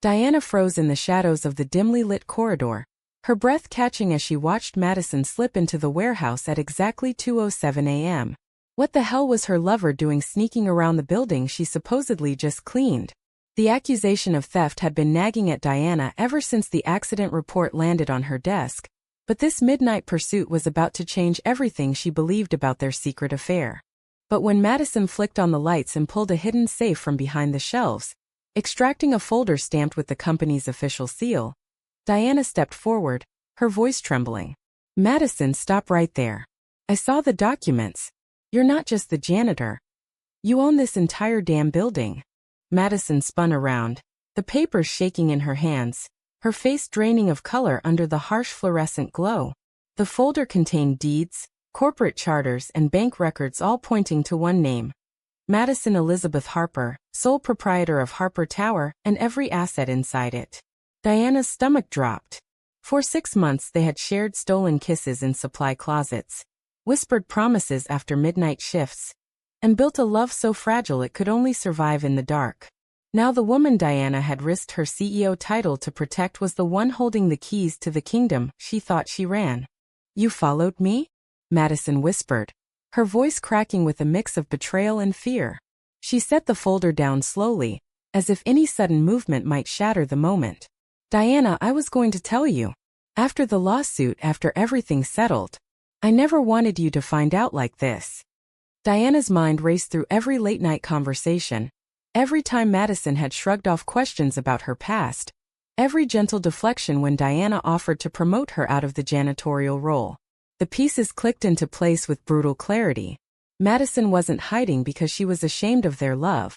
Diana froze in the shadows of the dimly lit corridor, her breath catching as she watched Madison slip into the warehouse at exactly 2:07 a.m. What the hell was her lover doing sneaking around the building she supposedly just cleaned? The accusation of theft had been nagging at Diana ever since the accident report landed on her desk, but this midnight pursuit was about to change everything she believed about their secret affair. But when Madison flicked on the lights and pulled a hidden safe from behind the shelves, extracting a folder stamped with the company's official seal, Diana stepped forward, her voice trembling. "Madison, stop right there. I saw the documents. You're not just the janitor. You own this entire damn building." Madison spun around, the papers shaking in her hands, her face draining of color under the harsh fluorescent glow. The folder contained deeds, corporate charters, and bank records, all pointing to one name: Madison Elizabeth Harper, sole proprietor of Harper Tower, and every asset inside it. Diana's stomach dropped. For 6 months they had shared stolen kisses in supply closets, whispered promises after midnight shifts, and built a love so fragile it could only survive in the dark. Now the woman Diana had risked her CEO title to protect was the one holding the keys to the kingdom she thought she ran. "You followed me?" Madison whispered, her voice cracking with a mix of betrayal and fear. She set the folder down slowly, as if any sudden movement might shatter the moment. "Diana, I was going to tell you. After the lawsuit, after everything settled, I never wanted you to find out like this." Diana's mind raced through every late-night conversation, every time Madison had shrugged off questions about her past, every gentle deflection when Diana offered to promote her out of the janitorial role. The pieces clicked into place with brutal clarity. Madison wasn't hiding because she was ashamed of their love.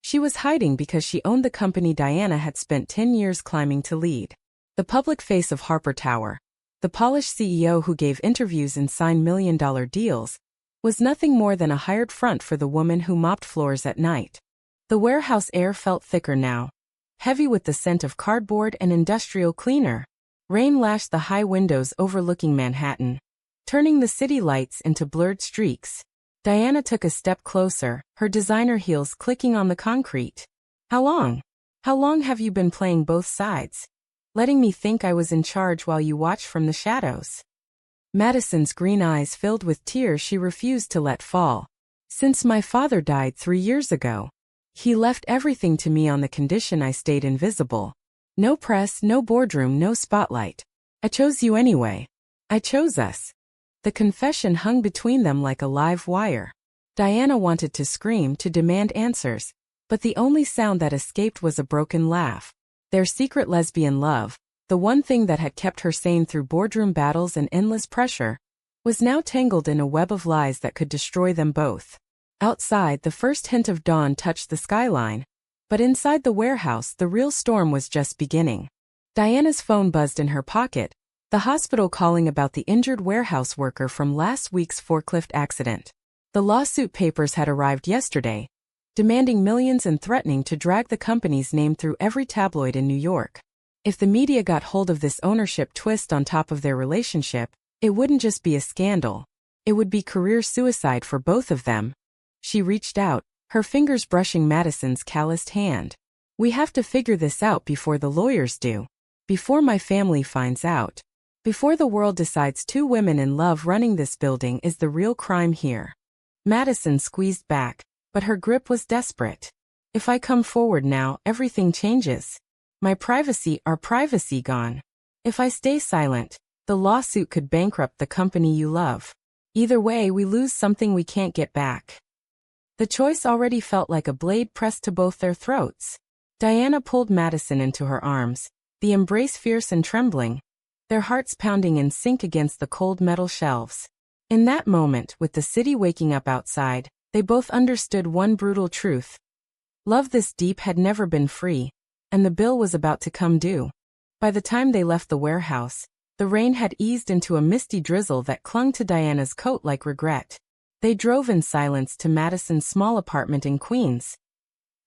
She was hiding because she owned the company Diana had spent 10 years climbing to lead. The public face of Harper Tower, the polished CEO who gave interviews and signed million-dollar deals, was nothing more than a hired front for the woman who mopped floors at night. The warehouse air felt thicker now, heavy with the scent of cardboard and industrial cleaner. Rain lashed the high windows overlooking Manhattan, turning the city lights into blurred streaks. Diana took a step closer, her designer heels clicking on the concrete. How long have you been playing both sides? Letting me think I was in charge while you watched from the shadows?" Madison's green eyes filled with tears she refused to let fall. "Since my father died 3 years ago. He left everything to me on the condition I stayed invisible. No press, no boardroom, no spotlight. I chose you anyway. I chose us." The confession hung between them like a live wire. Diana wanted to scream, to demand answers, but the only sound that escaped was a broken laugh. Their secret lesbian love, the one thing that had kept her sane through boardroom battles and endless pressure, was now tangled in a web of lies that could destroy them both. Outside, the first hint of dawn touched the skyline, but inside the warehouse, the real storm was just beginning. Diana's phone buzzed in her pocket, the hospital calling about the injured warehouse worker from last week's forklift accident. The lawsuit papers had arrived yesterday, demanding millions and threatening to drag the company's name through every tabloid in New York. If the media got hold of this ownership twist on top of their relationship, it wouldn't just be a scandal. It would be career suicide for both of them. She reached out, her fingers brushing Madison's calloused hand. "We have to figure this out before the lawyers do. Before my family finds out. Before the world decides 2 women in love running this building is the real crime here." Madison squeezed back, but her grip was desperate. "If I come forward now, everything changes. My privacy, our privacy gone. If I stay silent, the lawsuit could bankrupt the company you love. Either way, we lose something we can't get back." The choice already felt like a blade pressed to both their throats. Diana pulled Madison into her arms, the embrace fierce and trembling, their hearts pounding in sync against the cold metal shelves. In that moment, with the city waking up outside, they both understood one brutal truth. Love this deep had never been free, and the bill was about to come due. By the time they left the warehouse, the rain had eased into a misty drizzle that clung to Diana's coat like regret. They drove in silence to Madison's small apartment in Queens,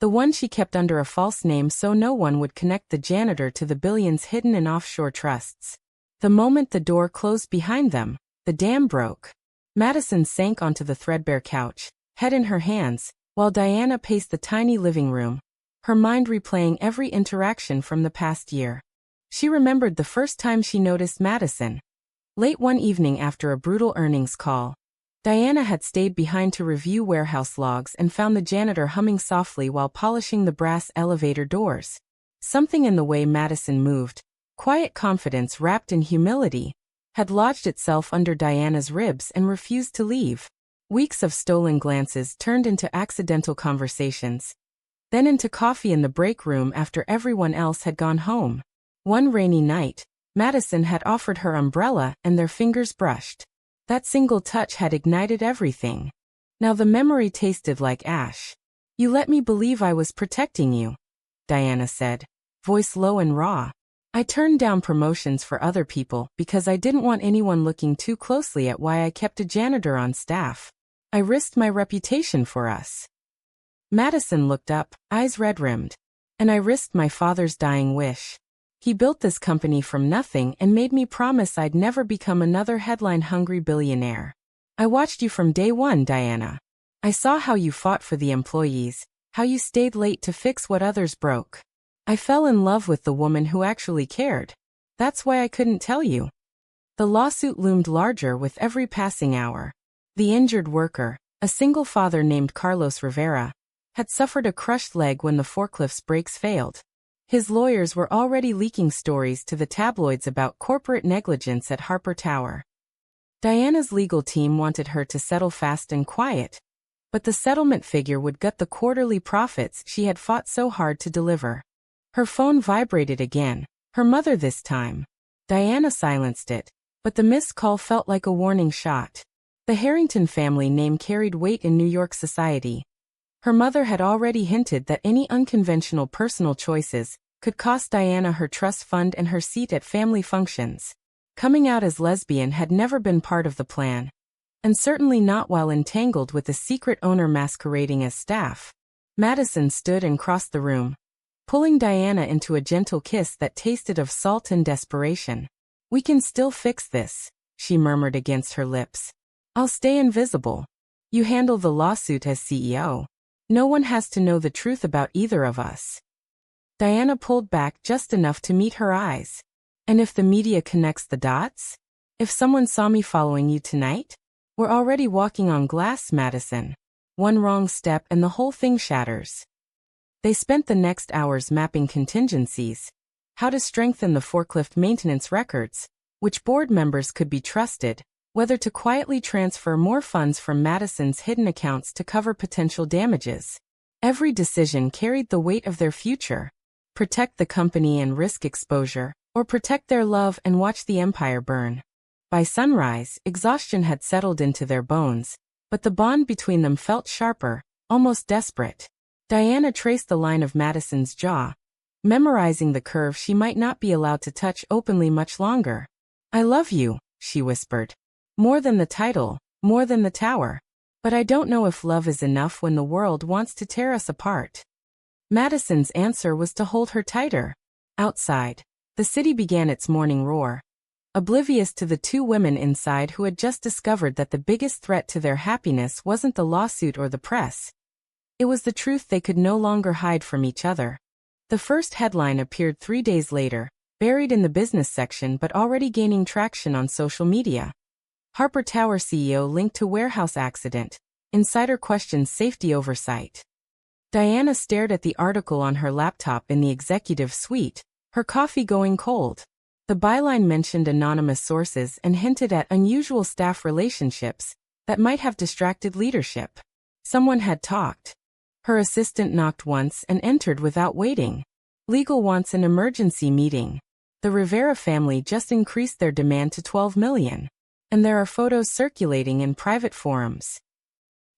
the one she kept under a false name so no one would connect the janitor to the billions hidden in offshore trusts. The moment the door closed behind them, the dam broke. Madison sank onto the threadbare couch, head in her hands, while Diana paced the tiny living room, her mind replaying every interaction from the past year. She remembered the first time she noticed Madison. Late one evening after a brutal earnings call, Diana had stayed behind to review warehouse logs and found the janitor humming softly while polishing the brass elevator doors. Something in the way Madison moved, quiet confidence wrapped in humility, had lodged itself under Diana's ribs and refused to leave. Weeks of stolen glances turned into accidental conversations, then into coffee in the break room after everyone else had gone home. One rainy night, Madison had offered her umbrella and their fingers brushed. That single touch had ignited everything. Now the memory tasted like ash. "You let me believe I was protecting you," Diana said, voice low and raw. "I turned down promotions for other people because I didn't want anyone looking too closely at why I kept a janitor on staff. I risked my reputation for us." Madison looked up, eyes red-rimmed. "And I risked my father's dying wish. He built this company from nothing and made me promise I'd never become another headline-hungry billionaire. I watched you from day one, Diana. I saw how you fought for the employees, how you stayed late to fix what others broke. I fell in love with the woman who actually cared. That's why I couldn't tell you." The lawsuit loomed larger with every passing hour. The injured worker, a single father named Carlos Rivera, had suffered a crushed leg when the forklift's brakes failed. His lawyers were already leaking stories to the tabloids about corporate negligence at Harper Tower. Diana's legal team wanted her to settle fast and quiet, but the settlement figure would gut the quarterly profits she had fought so hard to deliver. Her phone vibrated again, her mother this time. Diana silenced it, but the missed call felt like a warning shot. The Harrington family name carried weight in New York society. Her mother had already hinted that any unconventional personal choices could cost Diana her trust fund and her seat at family functions. Coming out as lesbian had never been part of the plan, and certainly not while entangled with the secret owner masquerading as staff. Madison stood and crossed the room, pulling Diana into a gentle kiss that tasted of salt and desperation. "We can still fix this," she murmured against her lips. "I'll stay invisible. You handle the lawsuit as CEO. No one has to know the truth about either of us." Diana pulled back just enough to meet her eyes. "And if the media connects the dots? If someone saw me following you tonight? We're already walking on glass, Madison. One wrong step and the whole thing shatters." They spent the next hours mapping contingencies, how to strengthen the forklift maintenance records, which board members could be trusted, whether to quietly transfer more funds from Madison's hidden accounts to cover potential damages. Every decision carried the weight of their future. Protect the company and risk exposure, or protect their love and watch the empire burn. By sunrise, exhaustion had settled into their bones, but the bond between them felt sharper, almost desperate. Diana traced the line of Madison's jaw, memorizing the curve she might not be allowed to touch openly much longer. "I love you," she whispered. "More than the title, more than the tower. But I don't know if love is enough when the world wants to tear us apart." Madison's answer was to hold her tighter. Outside, the city began its morning roar, oblivious to the two women inside who had just discovered that the biggest threat to their happiness wasn't the lawsuit or the press. It was the truth they could no longer hide from each other. The first headline appeared 3 days later, buried in the business section but already gaining traction on social media. Harper Tower CEO linked to warehouse accident. Insider questions safety oversight. Diana stared at the article on her laptop in the executive suite, her coffee going cold. The byline mentioned anonymous sources and hinted at unusual staff relationships that might have distracted leadership. Someone had talked. Her assistant knocked once and entered without waiting. "Legal wants an emergency meeting. The Rivera family just increased their demand to $12 million. And there are photos circulating in private forums."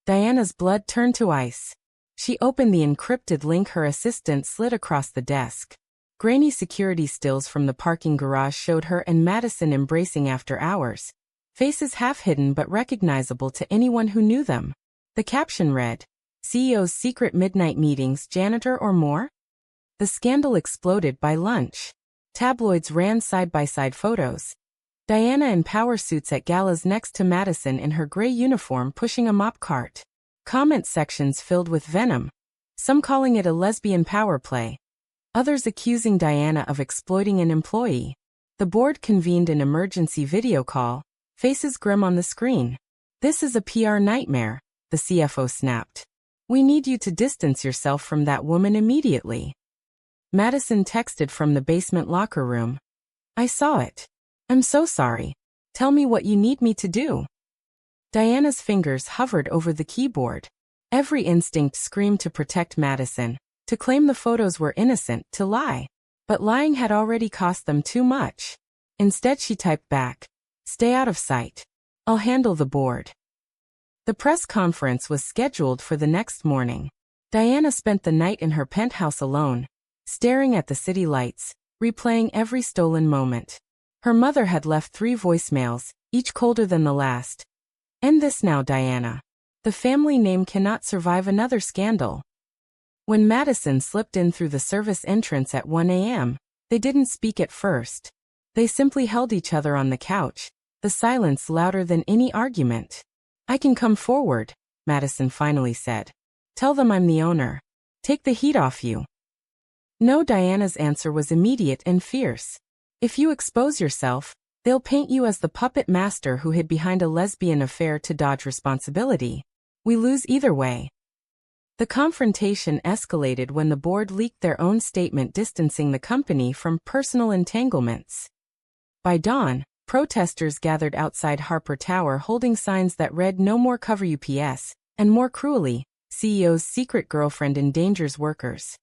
Diana's blood turned to ice. She opened the encrypted link her assistant slid across the desk. Grainy security stills from the parking garage showed her and Madison embracing after hours, faces half hidden but recognizable to anyone who knew them. The caption read, "CEO's secret midnight meetings, janitor or more?" The scandal exploded by lunch. Tabloids ran side-by-side photos. Diana in power suits at galas next to Madison in her gray uniform pushing a mop cart. Comment sections filled with venom. some calling it a lesbian power play, others accusing Diana of exploiting an employee. The board convened an emergency video call, faces grim on the screen. "This is a PR nightmare," the CFO snapped. "We need you to distance yourself from that woman immediately." Madison texted from the basement locker room. "I saw it. I'm so sorry. Tell me what you need me to do." Diana's fingers hovered over the keyboard. Every instinct screamed to protect Madison, to claim the photos were innocent, to lie. But lying had already cost them too much. Instead she typed back, "Stay out of sight. I'll handle the board." The press conference was scheduled for the next morning. Diana spent the night in her penthouse alone, staring at the city lights, replaying every stolen moment. Her mother had left 3 voicemails, each colder than the last. "End this now, Diana. The family name cannot survive another scandal." When Madison slipped in through the service entrance at 1 a.m., they didn't speak at first. They simply held each other on the couch, the silence louder than any argument. "I can come forward," Madison finally said. "Tell them I'm the owner. Take the heat off you." No, Diana's answer was immediate and fierce. "If you expose yourself, they'll paint you as the puppet master who hid behind a lesbian affair to dodge responsibility. We lose either way." The confrontation escalated when the board leaked their own statement distancing the company from personal entanglements. By dawn, protesters gathered outside Harper Tower holding signs that read "No more cover UPS," and more cruelly, "CEO's secret girlfriend endangers workers."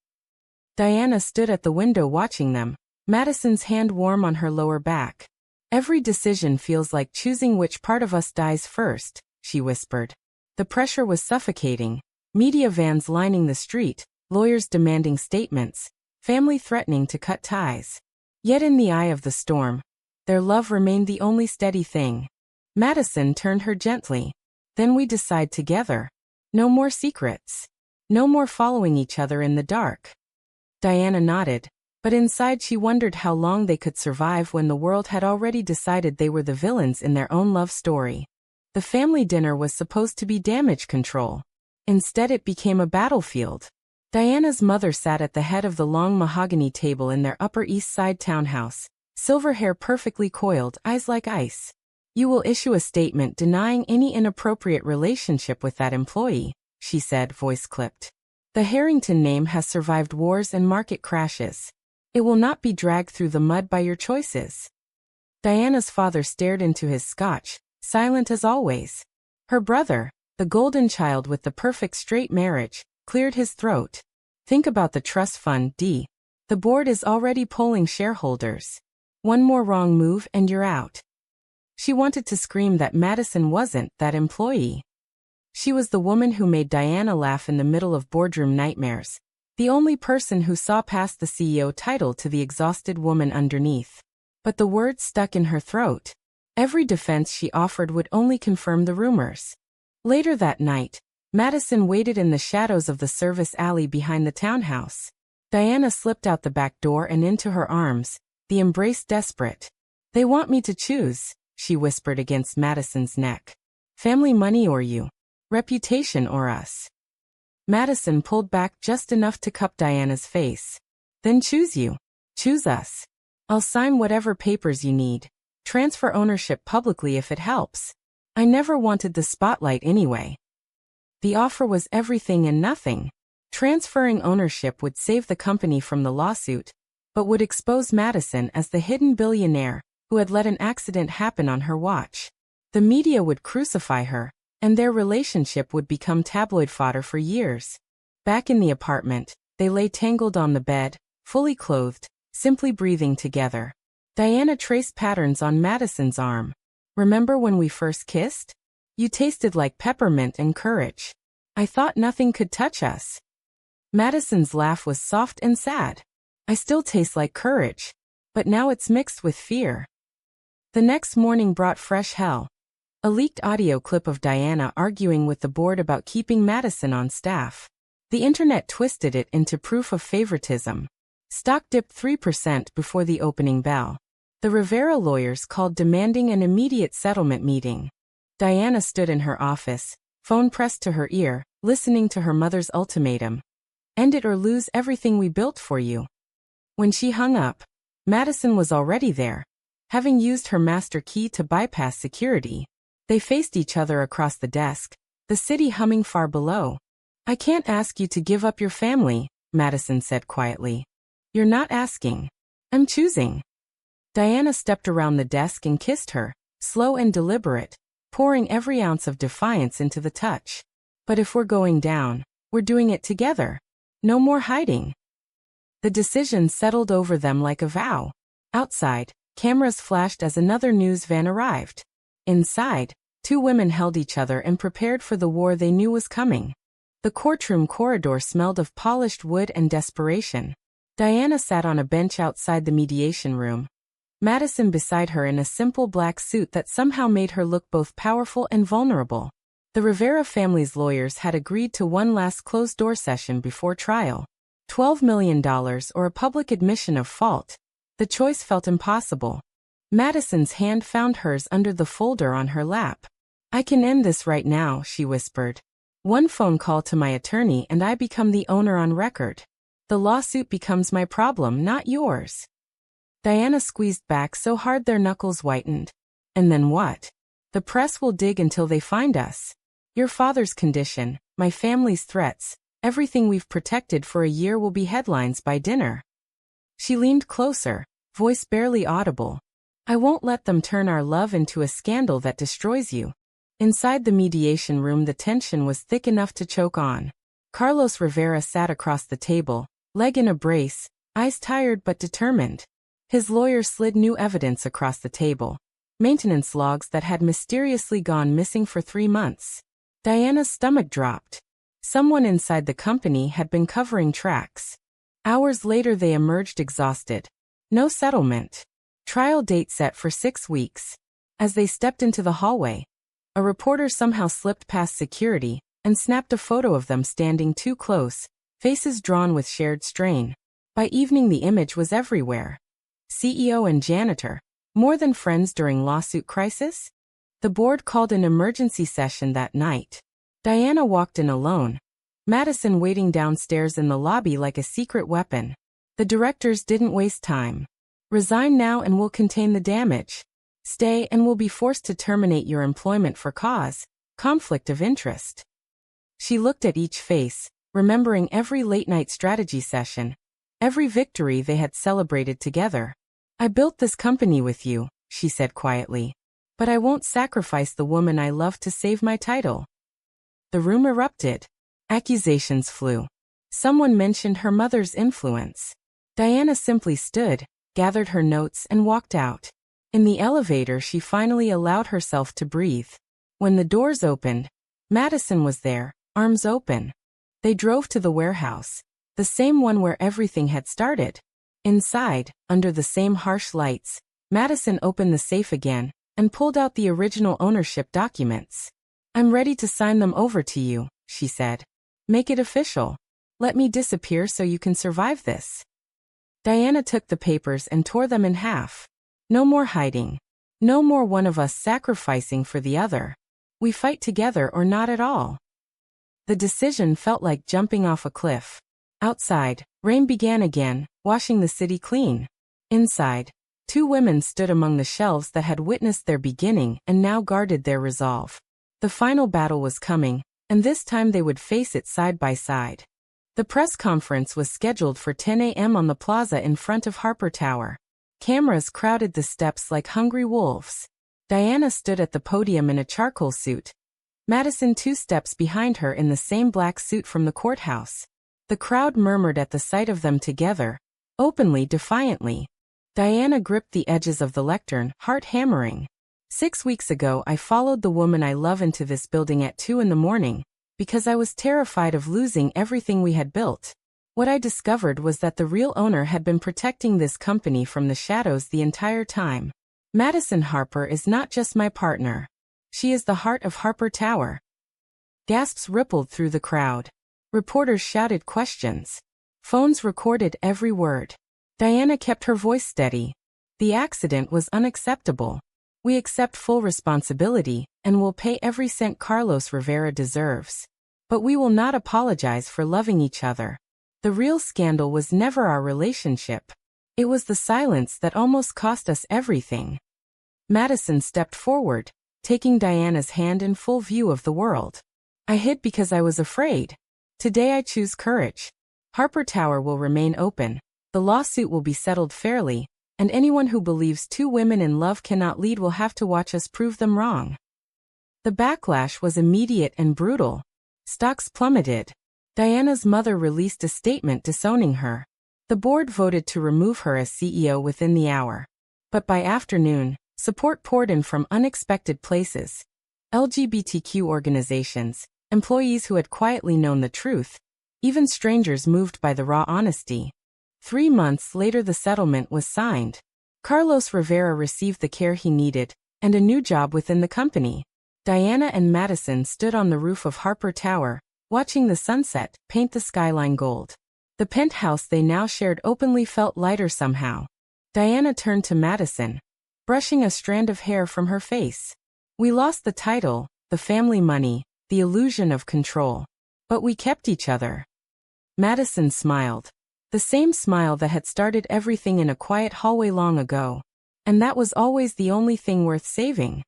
Diana stood at the window watching them, Madison's hand warm on her lower back. "Every decision feels like choosing which part of us dies first," she whispered. The pressure was suffocating. Media vans lining the street, lawyers demanding statements, family threatening to cut ties. Yet in the eye of the storm, their love remained the only steady thing. Madison turned her gently. "Then we decide together. No more secrets. No more following each other in the dark." Diana nodded, but inside she wondered how long they could survive when the world had already decided they were the villains in their own love story. The family dinner was supposed to be damage control. Instead it became a battlefield. Diana's mother sat at the head of the long mahogany table in their Upper East Side townhouse, silver hair perfectly coiled, eyes like ice. "You will issue a statement denying any inappropriate relationship with that employee," she said, voice clipped. "The Harrington name has survived wars and market crashes. It will not be dragged through the mud by your choices." Diana's father stared into his scotch, silent as always. Her brother, the golden child with the perfect straight marriage, cleared his throat. "Think about the trust fund, D. The board is already polling shareholders. One more wrong move and you're out." She wanted to scream that Madison wasn't that employee. She was the woman who made Diana laugh in the middle of boardroom nightmares, the only person who saw past the CEO title to the exhausted woman underneath. But the words stuck in her throat. Every defense she offered would only confirm the rumors. Later that night, Madison waited in the shadows of the service alley behind the townhouse. Diana slipped out the back door and into her arms, the embrace desperate. "They want me to choose," she whispered against Madison's neck. "Family money or you. Reputation or us." Madison pulled back just enough to cup Diana's face. "Then choose you. Choose us. I'll sign whatever papers you need. Transfer ownership publicly if it helps. I never wanted the spotlight anyway." The offer was everything and nothing. Transferring ownership would save the company from the lawsuit, but would expose Madison as the hidden billionaire who had let an accident happen on her watch. The media would crucify her, and their relationship would become tabloid fodder for years. Back in the apartment, they lay tangled on the bed, fully clothed, simply breathing together. Diana traced patterns on Madison's arm. "Remember when we first kissed? You tasted like peppermint and courage. I thought nothing could touch us." Madison's laugh was soft and sad. "I still taste like courage, but now it's mixed with fear." The next morning brought fresh hell. A leaked audio clip of Diana arguing with the board about keeping Madison on staff. The internet twisted it into proof of favoritism. Stock dipped 3% before the opening bell. The Rivera lawyers called demanding an immediate settlement meeting. Diana stood in her office, phone pressed to her ear, listening to her mother's ultimatum. End it or lose everything we built for you. When she hung up, Madison was already there. Having used her master key to bypass security, they faced each other across the desk, the city humming far below. I can't ask you to give up your family, Madison said quietly. You're not asking. I'm choosing. Diana stepped around the desk and kissed her, slow and deliberate, pouring every ounce of defiance into the touch. But if we're going down, we're doing it together. No more hiding. The decision settled over them like a vow. Outside, cameras flashed as another news van arrived. Inside, two women held each other and prepared for the war they knew was coming. The courtroom corridor smelled of polished wood and desperation. Diana sat on a bench outside the mediation room. Madison beside her in a simple black suit that somehow made her look both powerful and vulnerable. The Rivera family's lawyers had agreed to one last closed-door session before trial. $12 million or a public admission of fault. The choice felt impossible. Madison's hand found hers under the folder on her lap. I can end this right now, she whispered. One phone call to my attorney and I become the owner on record. The lawsuit becomes my problem, not yours. Diana squeezed back so hard their knuckles whitened. And then what? The press will dig until they find us. Your father's condition, my family's threats, everything we've protected for a year will be headlines by dinner. She leaned closer, voice barely audible. I won't let them turn our love into a scandal that destroys you. Inside the mediation room the tension was thick enough to choke on. Carlos Rivera sat across the table, leg in a brace, eyes tired but determined. His lawyer slid new evidence across the table. Maintenance logs that had mysteriously gone missing for 3 months. Diana's stomach dropped. Someone inside the company had been covering tracks. Hours later they emerged exhausted. No settlement. Trial date set for 6 weeks. As they stepped into the hallway, a reporter somehow slipped past security and snapped a photo of them standing too close, faces drawn with shared strain. By evening the image was everywhere. CEO and Janitor, more than friends during lawsuit crisis? The board called an emergency session that night. Diana walked in alone. Madison waiting downstairs in the lobby like a secret weapon. The directors didn't waste time. Resign now and we'll contain the damage. Stay and we'll be forced to terminate your employment for cause, conflict of interest. She looked at each face, remembering every late-night strategy session, every victory they had celebrated together. I built this company with you, she said quietly. But I won't sacrifice the woman I love to save my title. The room erupted. Accusations flew. Someone mentioned her mother's influence. Diana simply stood, gathered her notes and walked out. In the elevator she finally allowed herself to breathe. When the doors opened, Madison was there, arms open. They drove to the warehouse, the same one where everything had started. Inside, under the same harsh lights, Madison opened the safe again and pulled out the original ownership documents. I'm ready to sign them over to you, she said. Make it official. Let me disappear so you can survive this. Diana took the papers and tore them in half. No more hiding. No more one of us sacrificing for the other. We fight together or not at all. The decision felt like jumping off a cliff. Outside, rain began again, washing the city clean. Inside, two women stood among the shelves that had witnessed their beginning and now guarded their resolve. The final battle was coming, and this time they would face it side by side. The press conference was scheduled for 10 a.m. on the plaza in front of Harper Tower. Cameras crowded the steps like hungry wolves. Diana stood at the podium in a charcoal suit. Madison 2 steps behind her in the same black suit from the courthouse. The crowd murmured at the sight of them together, openly, defiantly. Diana gripped the edges of the lectern, heart hammering. 6 weeks ago I followed the woman I love into this building at 2 in the morning, because I was terrified of losing everything we had built. What I discovered was that the real owner had been protecting this company from the shadows the entire time. Madison Harper is not just my partner. She is the heart of Harper Tower. Gasps rippled through the crowd. Reporters shouted questions. Phones recorded every word. Diana kept her voice steady. The accident was unacceptable. We accept full responsibility and will pay every cent Carlos Rivera deserves. But we will not apologize for loving each other. The real scandal was never our relationship. It was the silence that almost cost us everything. Madison stepped forward, taking Diana's hand in full view of the world. I hid because I was afraid. Today I choose courage. Harper Tower will remain open. The lawsuit will be settled fairly, and anyone who believes two women in love cannot lead will have to watch us prove them wrong. The backlash was immediate and brutal. Stocks plummeted. Diana's mother released a statement disowning her. The board voted to remove her as CEO within the hour. But by afternoon, support poured in from unexpected places. LGBTQ organizations, employees who had quietly known the truth, even strangers moved by the raw honesty. 3 months later the settlement was signed. Carlos Rivera received the care he needed, and a new job within the company. Diana and Madison stood on the roof of Harper Tower, watching the sunset paint the skyline gold. The penthouse they now shared openly felt lighter somehow. Diana turned to Madison, brushing a strand of hair from her face. We lost the title, the family money, the illusion of control. But we kept each other. Madison smiled. The same smile that had started everything in a quiet hallway long ago. And that was always the only thing worth saving.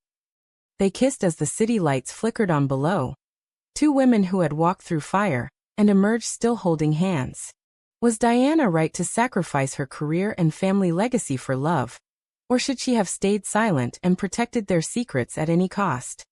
They kissed as the city lights flickered on below. Two women who had walked through fire, and emerged still holding hands. Was Diana right to sacrifice her career and family legacy for love? Or should she have stayed silent and protected their secrets at any cost?